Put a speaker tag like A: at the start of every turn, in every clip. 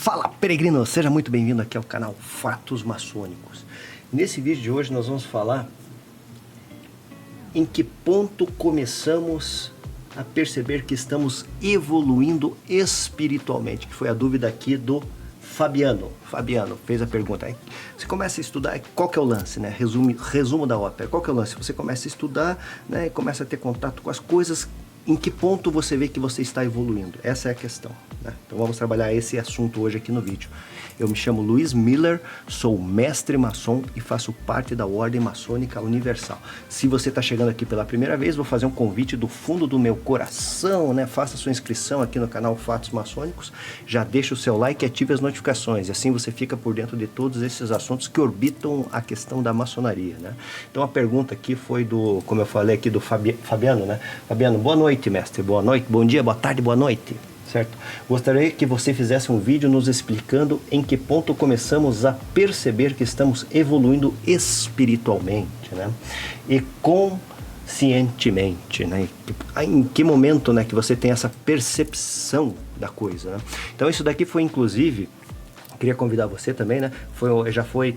A: Fala, peregrino! Seja muito bem-vindo aqui ao canal Fatos Maçônicos. Nesse vídeo de hoje nós vamos falar em que ponto começamos a perceber que estamos evoluindo espiritualmente, que foi a dúvida aqui do Fabiano. Fabiano fez a pergunta aí. Você começa a estudar, qual que é o lance, né? Resumo da ópera. Qual que é o lance? Você começa a estudar, né, e começa a ter contato com as coisas. Em que ponto você vê que você está evoluindo? Essa é a questão, né? Então vamos trabalhar esse assunto hoje aqui no vídeo. Eu me chamo Luiz Miller, sou mestre maçom e faço parte da Ordem Maçônica Universal. Se você está chegando aqui pela primeira vez, vou fazer um convite do fundo do meu coração, né? Faça sua inscrição aqui no canal Fatos Maçônicos, já deixa o seu like e ative as notificações, e assim você fica por dentro de todos esses assuntos que orbitam a questão da maçonaria, né? Então a pergunta aqui foi do, como eu falei aqui, do Fabiano, né? Fabiano, boa noite, mestre, boa noite, bom dia, boa tarde, boa noite. Certo? Gostaria que você fizesse um vídeo nos explicando em que ponto começamos a perceber que estamos evoluindo espiritualmente, né? E conscientemente, né? Em que momento, né, que você tem essa percepção da coisa, né? Então isso daqui foi, inclusive, queria convidar você também, né? Já foi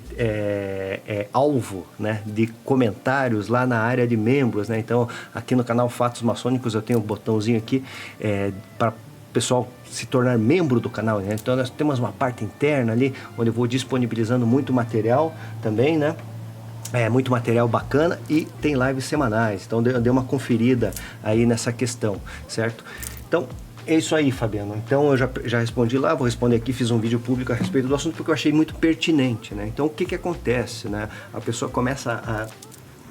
A: alvo, né, de comentários lá na área de membros, né? Então aqui no canal Fatos Maçônicos eu tenho um botãozinho aqui para pessoal se tornar membro do canal, né? Então nós temos uma parte interna ali onde eu vou disponibilizando muito material também, né? Muito material bacana, e tem lives semanais. Então dê uma conferida aí nessa questão, certo? Então é isso aí, Fabiano. Então eu já respondi lá, vou responder aqui, fiz um vídeo público a respeito do assunto porque eu achei muito pertinente, né? Então o que acontece, né? A pessoa começa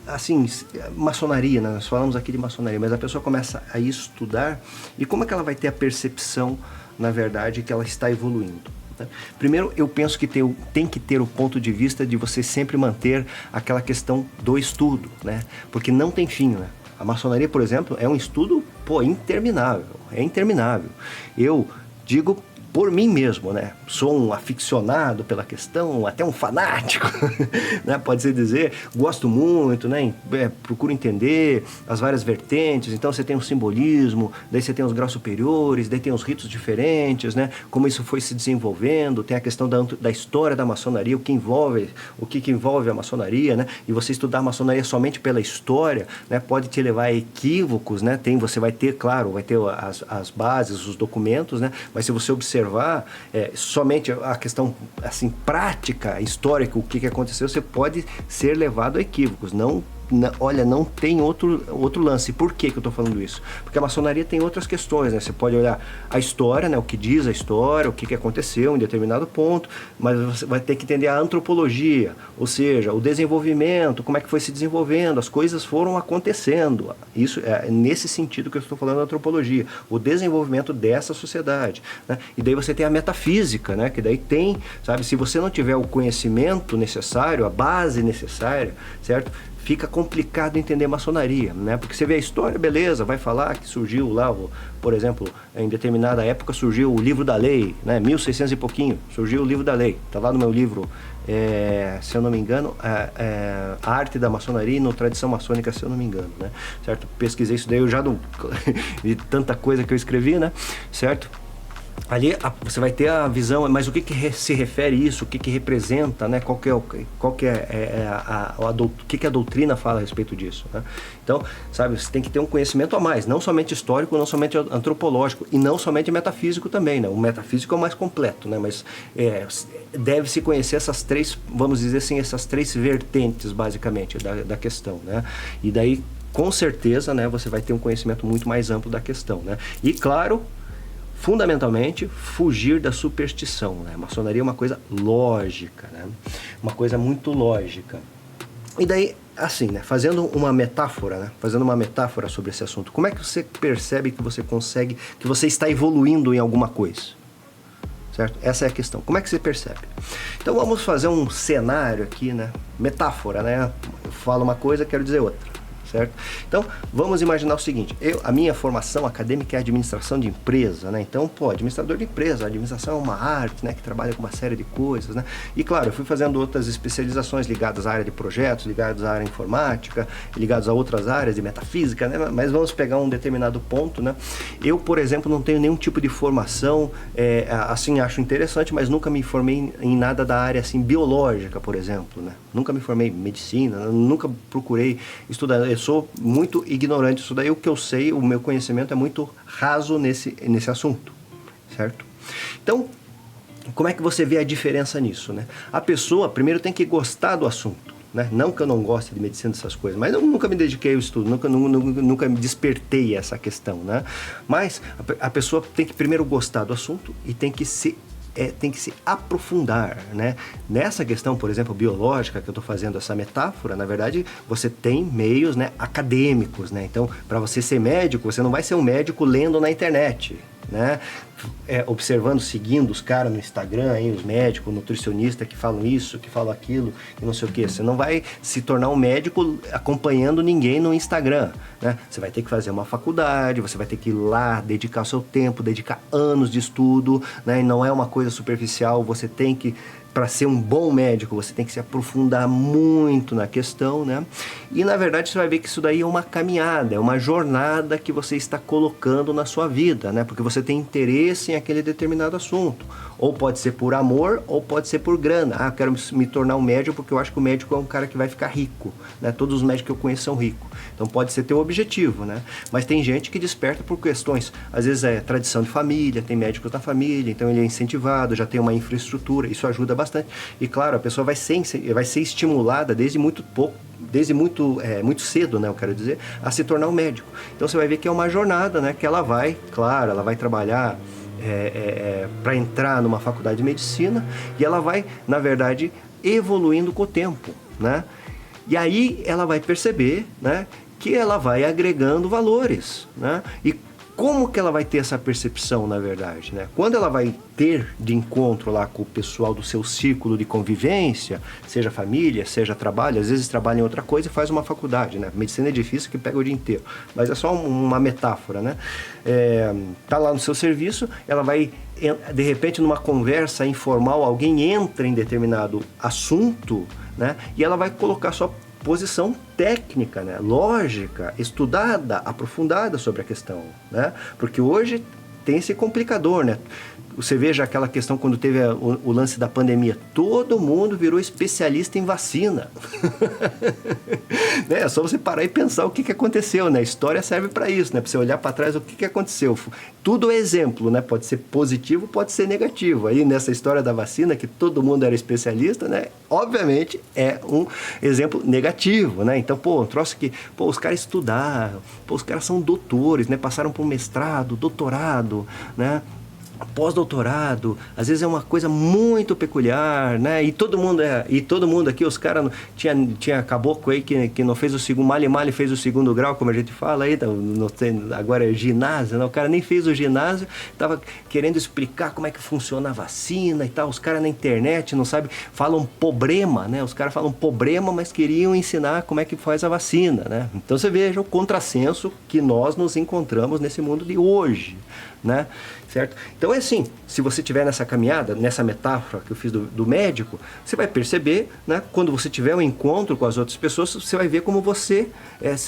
A: assim, maçonaria, né? Nós falamos aqui de maçonaria, mas a pessoa começa a estudar, e como é que ela vai ter a percepção, na verdade, que ela está evoluindo, né? Primeiro, eu penso que tem que ter o ponto de vista de você sempre manter aquela questão do estudo, né? Porque não tem fim, né? A maçonaria, por exemplo, é um estudo, interminável, é interminável. Eu digo por mim mesmo, né? Sou um aficionado pela questão, até um fanático, né? Pode-se dizer, gosto muito, né? Procuro entender as várias vertentes. Então você tem um simbolismo, daí você tem os graus superiores, daí tem os ritos diferentes, né? Como isso foi se desenvolvendo, tem a questão da história da maçonaria, o que envolve a maçonaria, né? E você estudar a maçonaria somente pela história, né, pode te levar a equívocos, né? Você vai ter, claro, vai ter as bases, os documentos, né? Mas se você observar somente a questão assim prática, histórica, o que aconteceu, você pode ser levado a equívocos. Olha, não tem outro lance. Por que eu estou falando isso? Porque a maçonaria tem outras questões, né? Você pode olhar a história, né? O que diz a história, o que aconteceu em determinado ponto, mas você vai ter que entender a antropologia, ou seja, o desenvolvimento, como é que foi se desenvolvendo, as coisas foram acontecendo. Isso é nesse sentido que eu estou falando da antropologia, o desenvolvimento dessa sociedade, né? E daí você tem a metafísica, né? Que daí tem, sabe, se você não tiver o conhecimento necessário, a base necessária, certo? Fica complicado entender maçonaria, né? Porque você vê a história, beleza, vai falar que surgiu lá, por exemplo, em determinada época surgiu o livro da lei, né? 1600 e pouquinho, surgiu o livro da lei. Tá lá no meu livro, se eu não me engano, a arte da maçonaria e no tradição maçônica, se eu não me engano, né? Certo? Pesquisei isso daí, eu já não de tanta coisa que eu escrevi, né? Certo? Ali você vai ter a visão, mas o que se refere isso, o que representa, né? O que a doutrina fala a respeito disso, né? Então, sabe, você tem que ter um conhecimento a mais, não somente histórico, não somente antropológico, e não somente metafísico também, né? O metafísico é o mais completo, né? Mas deve-se conhecer essas três, vamos dizer assim, essas três vertentes, basicamente, da questão, né? E daí, com certeza, né, você vai ter um conhecimento muito mais amplo da questão, né? E, claro, fundamentalmente, fugir da superstição, né? A maçonaria é uma coisa lógica, né? Uma coisa muito lógica. E daí, assim, né? Fazendo uma metáfora, né? Fazendo uma metáfora sobre esse assunto, como é que você percebe que você consegue, que você está evoluindo em alguma coisa? Certo? Essa é a questão. Como é que você percebe? Então vamos fazer um cenário aqui, né? Metáfora, né? Eu falo uma coisa, quero dizer outra. certo? Então, vamos imaginar o seguinte, a minha formação acadêmica é administração de empresa, né? Então, administrador de empresa, a administração é uma arte, né, que trabalha com uma série de coisas, né? E claro, eu fui fazendo outras especializações ligadas à área de projetos, ligadas à área informática, ligadas a outras áreas de metafísica, né? Mas vamos pegar um determinado ponto, né? Eu, por exemplo, não tenho nenhum tipo de formação, assim, acho interessante, mas nunca me formei em nada da área, assim, biológica, por exemplo, né? Nunca me formei em medicina, nunca procurei estudar. Eu sou muito ignorante disso daí. O que eu sei, o meu conhecimento é muito raso nesse assunto, certo? Então, como é que você vê a diferença nisso, né? A pessoa, primeiro, tem que gostar do assunto, né? Não que eu não goste de medicina, dessas coisas, mas eu nunca me dediquei ao estudo, nunca me despertei essa questão, né? Mas a pessoa tem que primeiro gostar do assunto e tem que se aprofundar, né? Nessa questão, por exemplo, biológica, que eu estou fazendo essa metáfora, na verdade, você tem meios, né, acadêmicos, né? Então, para você ser médico, você não vai ser um médico lendo na internet, né? Observando, seguindo os caras no Instagram, aí, os médicos, nutricionistas que falam isso, que falam aquilo, e não sei o que. Você não vai se tornar um médico acompanhando ninguém no Instagram, né? Você vai ter que fazer uma faculdade, você vai ter que ir lá, dedicar o seu tempo, dedicar anos de estudo, né? E não é uma coisa superficial, você tem que... Para ser um bom médico, você tem que se aprofundar muito na questão, né? E, na verdade, você vai ver que isso daí é uma caminhada, é uma jornada que você está colocando na sua vida, né? Porque você tem interesse em aquele determinado assunto. Ou pode ser por amor, ou pode ser por grana. Ah, eu quero me tornar um médico porque eu acho que o médico é um cara que vai ficar rico, né? Todos os médicos que eu conheço são ricos. Então, pode ser teu objetivo, né? Mas tem gente que desperta por questões. Às vezes é tradição de família, tem médico da família, então ele é incentivado, já tem uma infraestrutura, isso ajuda bastante. E claro, a pessoa vai ser estimulada desde muito cedo, né, eu quero dizer, a se tornar um médico. Então você vai ver que é uma jornada, né, que ela vai trabalhar para entrar numa faculdade de medicina e ela vai, na verdade, evoluindo com o tempo, né? E aí ela vai perceber, né, que ela vai agregando valores, né? E como que ela vai ter essa percepção, na verdade, né? Quando ela vai ter de encontro lá com o pessoal do seu círculo de convivência, seja família, seja trabalho, às vezes trabalha em outra coisa e faz uma faculdade, né? Medicina é difícil que pega o dia inteiro, mas é só uma metáfora, né? Tá lá no seu serviço, ela vai, de repente, numa conversa informal, alguém entra em determinado assunto, né? E ela vai colocar sua posição técnica, né? Lógica, estudada, aprofundada sobre a questão, né? Porque hoje tem esse complicador, né? Você veja aquela questão quando teve o lance da pandemia, todo mundo virou especialista em vacina. Né? É só você parar e pensar o que aconteceu, né? A história serve para isso, né? Para você olhar para trás o que aconteceu. Tudo é exemplo, né? Pode ser positivo, pode ser negativo. Aí nessa história da vacina, que todo mundo era especialista, né? Obviamente é um exemplo negativo, né? Então, um troço que, os caras estudaram, os caras são doutores, né? Passaram por mestrado, doutorado, né? Pós-doutorado, às vezes é uma coisa muito peculiar, né? E todo mundo aqui, os caras tinha caboclo aí que não fez o segundo, male fez o segundo grau, como a gente fala aí, agora é ginásio, né? O cara nem fez o ginásio, tava querendo explicar como é que funciona a vacina e tal, os caras na internet não sabem, falam problema, né? Os caras falam problema, mas queriam ensinar como é que faz a vacina, né? Então você veja o contrassenso que nós nos encontramos nesse mundo de hoje, né? Certo? Então é assim, se você estiver nessa caminhada, nessa metáfora que eu fiz do médico, você vai perceber, né, quando você tiver um encontro com as outras pessoas, você vai ver como você,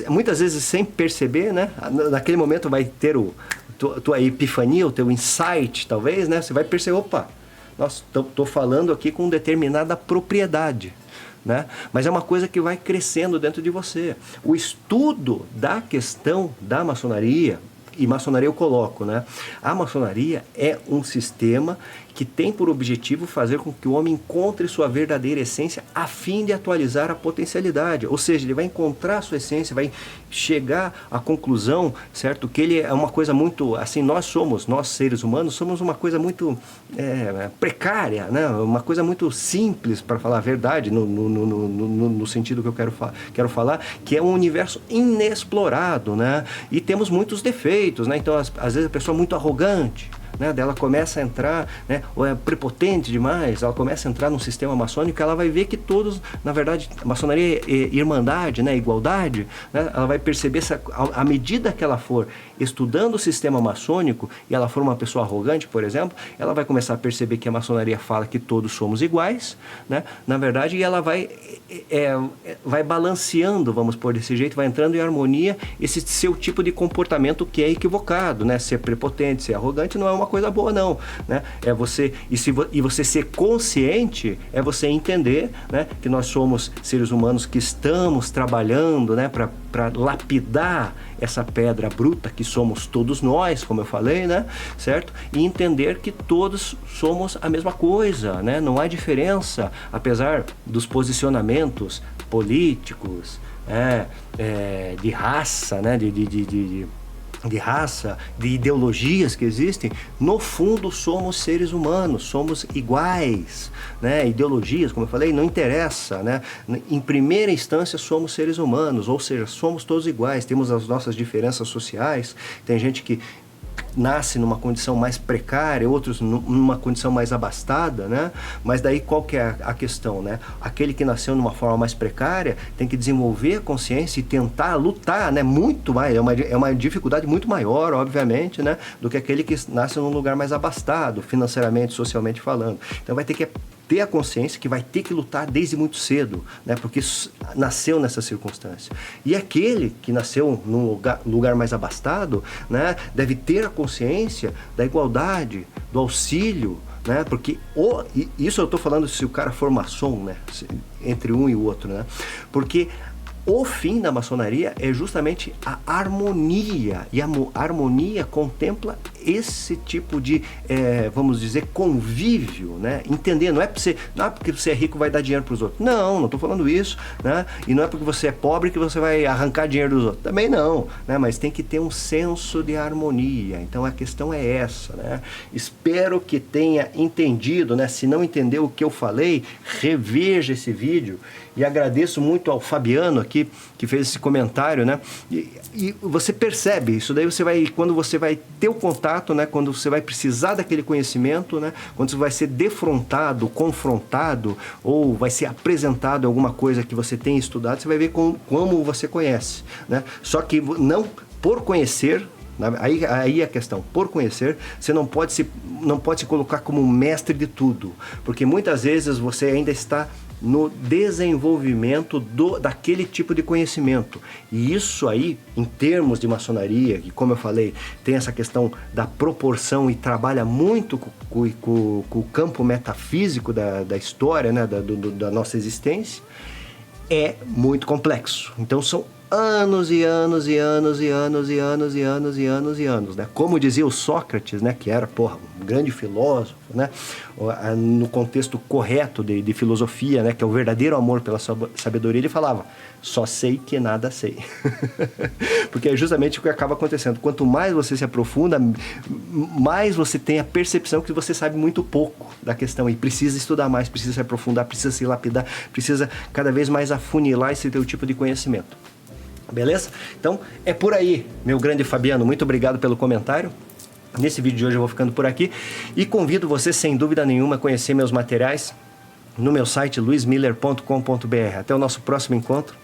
A: muitas vezes sem perceber, né, naquele momento vai ter tua epifania, o teu insight, talvez, né, você vai perceber, opa, nossa, estou falando aqui com determinada propriedade. Né? Mas é uma coisa que vai crescendo dentro de você. O estudo da questão da maçonaria, e maçonaria eu coloco, né? A maçonaria é um sistema que tem por objetivo fazer com que o homem encontre sua verdadeira essência a fim de atualizar a potencialidade. Ou seja, ele vai encontrar a sua essência, vai chegar à conclusão, certo? Que ele é uma coisa muito, assim, nós seres humanos, somos uma coisa muito precária, né? Uma coisa muito simples, para falar a verdade, no sentido que eu quero falar, que é um universo inexplorado, né? E temos muitos defeitos, né? Então, às vezes a pessoa é muito arrogante, né? Daí ela começa a entrar, né? Ou é prepotente demais, ela começa a entrar num sistema maçônico, ela vai ver que todos, na verdade, a maçonaria é irmandade, né? Igualdade, né? Ela vai perceber, à medida que ela for estudando o sistema maçônico e ela for uma pessoa arrogante, por exemplo, ela vai começar a perceber que a maçonaria fala que todos somos iguais, né? Na verdade, e ela vai balanceando, vamos pôr desse jeito, vai entrando em harmonia esse seu tipo de comportamento que é equivocado, né? Ser prepotente, ser arrogante não é uma coisa boa, não, né? É você, e você ser consciente é você entender, né? Que nós somos seres humanos que estamos trabalhando, né? Para lapidar essa pedra bruta que somos todos nós, como eu falei, né? Certo? E entender que todos somos a mesma coisa, né? Não há diferença, apesar dos posicionamentos políticos, de raça, né? De raça, de ideologias que existem, no fundo somos seres humanos, somos iguais, né? Ideologias, como eu falei, não interessa, né? Em primeira instância somos seres humanos, ou seja, somos todos iguais, temos as nossas diferenças sociais, tem gente que nasce numa condição mais precária, outros numa condição mais abastada, né? Mas daí qual que é a questão, né? Aquele que nasceu numa forma mais precária tem que desenvolver a consciência e tentar lutar, né? Muito mais, é uma dificuldade muito maior, obviamente, né? Do que aquele que nasce num lugar mais abastado, financeiramente, socialmente falando. Então vai ter que ter a consciência que vai ter que lutar desde muito cedo, né? Porque nasceu nessa circunstância. E aquele que nasceu num lugar mais abastado, né? Deve ter a consciência da igualdade, do auxílio, né? Porque isso eu estou falando se o cara for maçom, né? Entre um e o outro, né? Porque o fim da maçonaria é justamente a harmonia, e a harmonia contempla esse tipo de, vamos dizer, convívio, né? Entender, não é porque você é rico vai dar dinheiro para os outros. Não estou falando isso, né? E não é porque você é pobre que você vai arrancar dinheiro dos outros. Também não, né? Mas tem que ter um senso de harmonia. Então a questão é essa, né? Espero que tenha entendido, né? Se não entendeu o que eu falei, reveja esse vídeo. E agradeço muito ao Fabiano aqui, que fez esse comentário, né? E você percebe isso, daí quando você vai ter o contato, né? Quando você vai precisar daquele conhecimento, né? Quando você vai ser defrontado, confrontado, ou vai ser apresentado alguma coisa que você tem estudado, você vai ver como você conhece, né? Só que não por conhecer. Aí a questão, por conhecer, você não pode se colocar como mestre de tudo, porque muitas vezes você ainda está no desenvolvimento daquele tipo de conhecimento. E isso aí, em termos de maçonaria, que como eu falei, tem essa questão da proporção e trabalha muito com o campo metafísico da história, né, da nossa existência, é muito complexo. Então são anos e anos e anos e anos e anos e anos e anos e anos, né? Como dizia o Sócrates, né? Que era, um grande filósofo, né? No contexto correto de filosofia, né? Que é o verdadeiro amor pela sabedoria, ele falava: só sei que nada sei. Porque é justamente o que acaba acontecendo. Quanto mais você se aprofunda, mais você tem a percepção que você sabe muito pouco da questão e precisa estudar mais, precisa se aprofundar, precisa se lapidar, precisa cada vez mais afunilar esse teu tipo de conhecimento. Beleza? Então, é por aí, meu grande Fabiano. Muito obrigado pelo comentário. Nesse vídeo de hoje eu vou ficando por aqui. E convido você, sem dúvida nenhuma, a conhecer meus materiais no meu site luismiller.com.br. Até o nosso próximo encontro.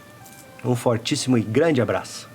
A: Um fortíssimo e grande abraço.